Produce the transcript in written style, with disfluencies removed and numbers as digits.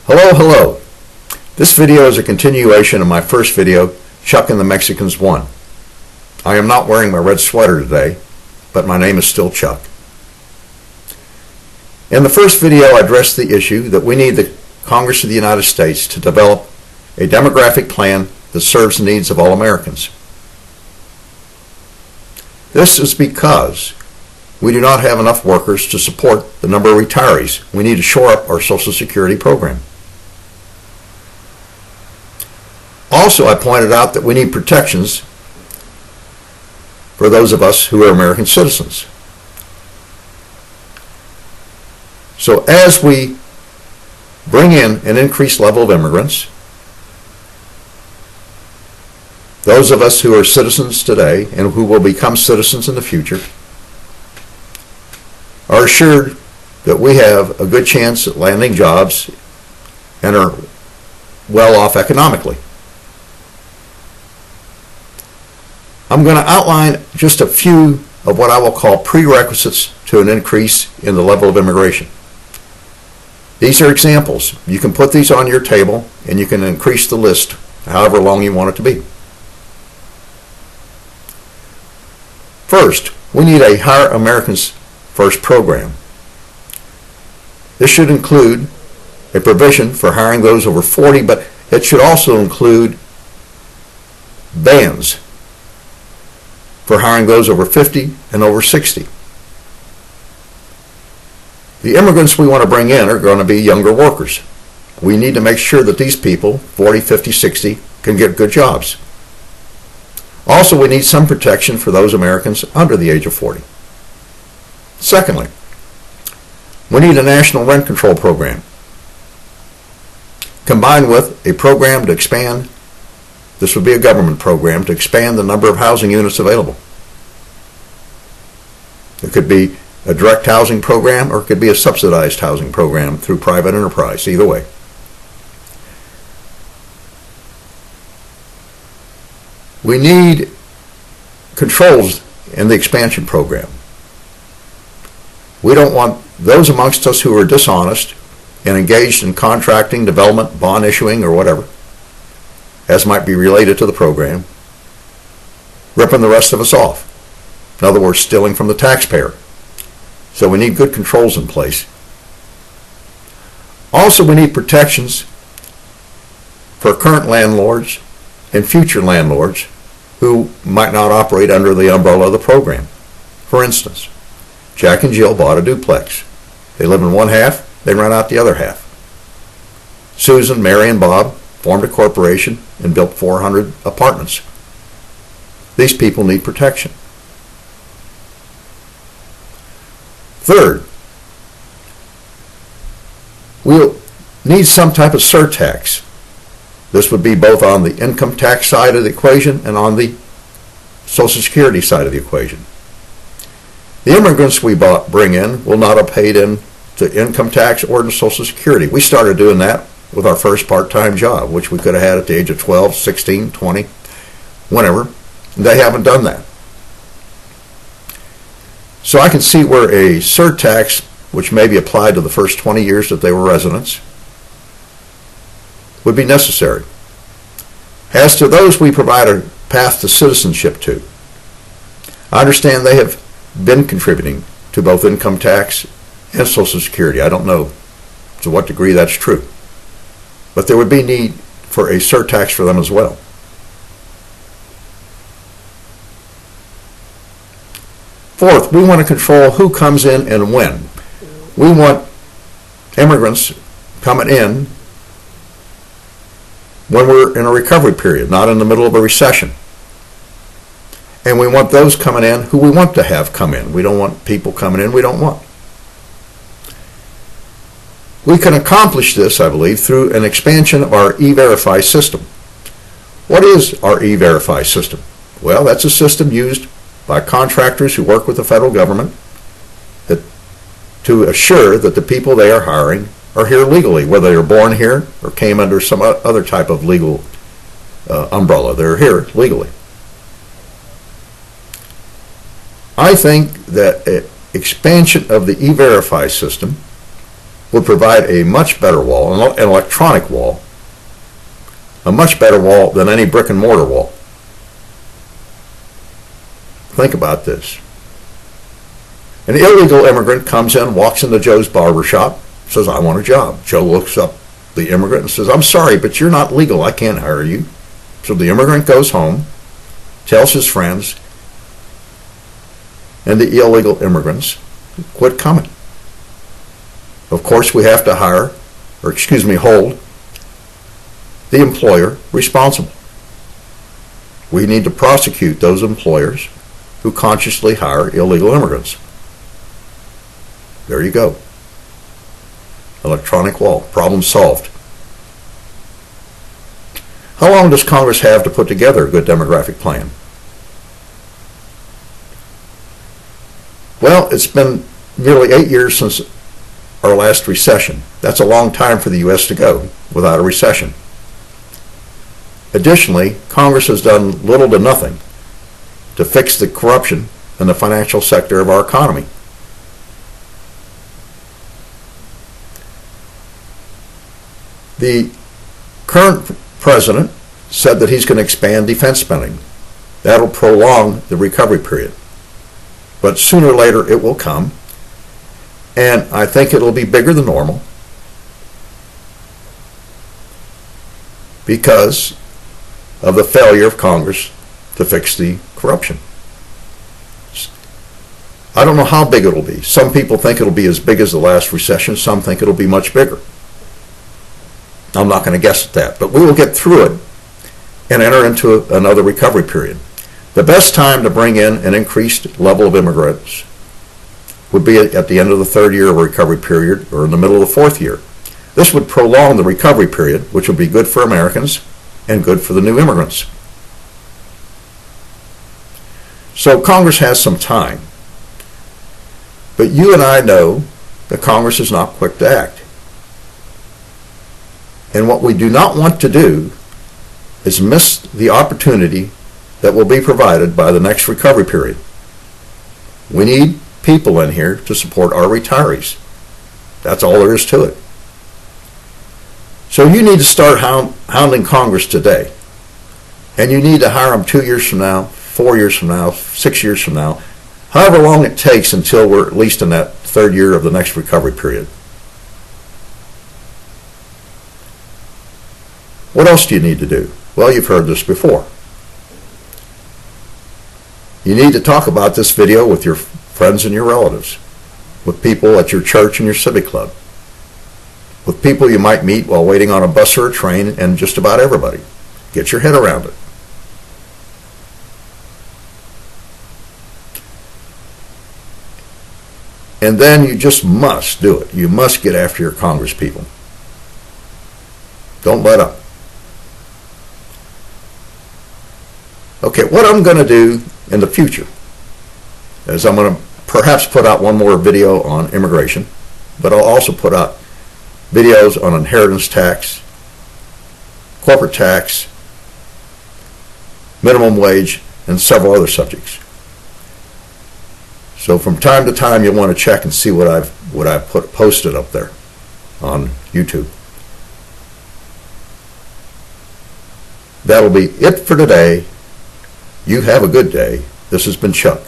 Hello. This video is a continuation of my first video, Chuck and the Mexicans Won. I am not wearing my red sweater today, but my name is still Chuck. In the first video, I addressed the issue that we need the Congress of the United States to develop a demographic plan that serves the needs of all Americans. This is because we do not have enough workers to support the number of retirees. We need to shore up our Social Security program. Also, I pointed out that we need protections for those of us who are American citizens. So as we bring in an increased level of immigrants, those of us who are citizens today and who will become citizens in the future are assured that we have a good chance at landing jobs and are well off economically. I'm going to outline just a few of what I will call prerequisites to an increase in the level of immigration. These are examples. You can put these on your table and you can increase the list however long you want it to be. First, we need a Hire Americans First program. This should include a provision for hiring those over 40, but it should also include bans for hiring those over 50 and over 60. The immigrants we want to bring in are going to be younger workers. We need to make sure that these people, 40, 50, 60, can get good jobs. Also, we need some protection for those Americans under the age of 40. Secondly, we need a national rent control program combined with a program to expand. This would be a government program to expand the number of housing units available. It could be a direct housing program or it could be a subsidized housing program through private enterprise, either way. We need controls in the expansion program. We don't want those amongst us who are dishonest and engaged in contracting, development, bond issuing, or whatever, as might be related to the program, ripping the rest of us off. In other words, stealing from the taxpayer. So we need good controls in place. Also, we need protections for current landlords and future landlords who might not operate under the umbrella of the program. For instance, Jack and Jill bought a duplex. They live in one half, they rent out the other half. Susan, Mary, and Bob formed a corporation and built 400 apartments. These people need protection. Third, we'll need some type of surtax. This would be both on the income tax side of the equation and on the Social Security side of the equation. The immigrants we bring in will not have paid in to income tax or to Social Security. We started doing that with our first part-time job, which we could have had at the age of 12, 16, 20, whenever. They haven't done that. So I can see where a surtax, which may be applied to the first 20 years that they were residents, would be necessary. As to those we provide a path to citizenship to, I understand they have been contributing to both income tax and Social Security. I don't know to what degree that's true. But there would be need for a surtax for them as well. Fourth, we want to control who comes in and when. We want immigrants coming in when we're in a recovery period, not in the middle of a recession. And we want those coming in who we want to have come in. We don't want people coming in we don't want. We can accomplish this, I believe, through an expansion of our E-Verify system. What is our E-Verify system? Well, that's a system used by contractors who work with the federal government to assure that the people they are hiring are here legally, whether they're born here or came under some other type of legal umbrella. They're here legally. I think that expansion of the E-Verify system would provide a much better wall, an electronic wall, a much better wall than any brick and mortar wall. Think about this. An illegal immigrant comes in, walks into Joe's barber shop, says, I want a job. Joe looks up the immigrant and says, I'm sorry, but you're not legal. I can't hire you. So the immigrant goes home, tells his friends, and the illegal immigrants quit coming. Of course, we have to hold the employer responsible. We need to prosecute those employers who consciously hire illegal immigrants. There you go. Electronic wall. Problem solved. How long does Congress have to put together a good demographic plan? Well, it's been nearly 8 years since our last recession. That's a long time for the U.S. to go without a recession. Additionally, Congress has done little to nothing to fix the corruption in the financial sector of our economy. The current president said that he's going to expand defense spending. That'll prolong the recovery period. But sooner or later it will come, and I think it'll be bigger than normal because of the failure of Congress to fix the corruption. I don't know how big it'll be. Some people think it'll be as big as the last recession. Some think it'll be much bigger. I'm not going to guess at that, but we will get through it and enter into another recovery period. The best time to bring in an increased level of immigrants would be at the end of the third year of a recovery period or in the middle of the fourth year. This would prolong the recovery period, which would be good for Americans and good for the new immigrants. So Congress has some time. But you and I know that Congress is not quick to act. And what we do not want to do is miss the opportunity that will be provided by the next recovery period. We need people in here to support our retirees. That's all there is to it. So you need to start hounding Congress today. And you need to hire them 2 years from now, 4 years from now, 6 years from now, however long it takes until we're at least in that third year of the next recovery period. What else do you need to do? Well, you've heard this before. You need to talk about this video with your friends and your relatives, with people at your church and your civic club, with people you might meet while waiting on a bus or a train, and just about everybody. Get your head around it. And then you just must do it. You must get after your Congress people. Don't let up. Okay, what I'm going to do in the future is I'm going to perhaps put out one more video on immigration, but I'll also put out videos on inheritance tax, corporate tax, minimum wage, and several other subjects. So from time to time you'll want to check and see what I've posted up there on YouTube. That'll be it for today. You have a good day. This has been Chuck.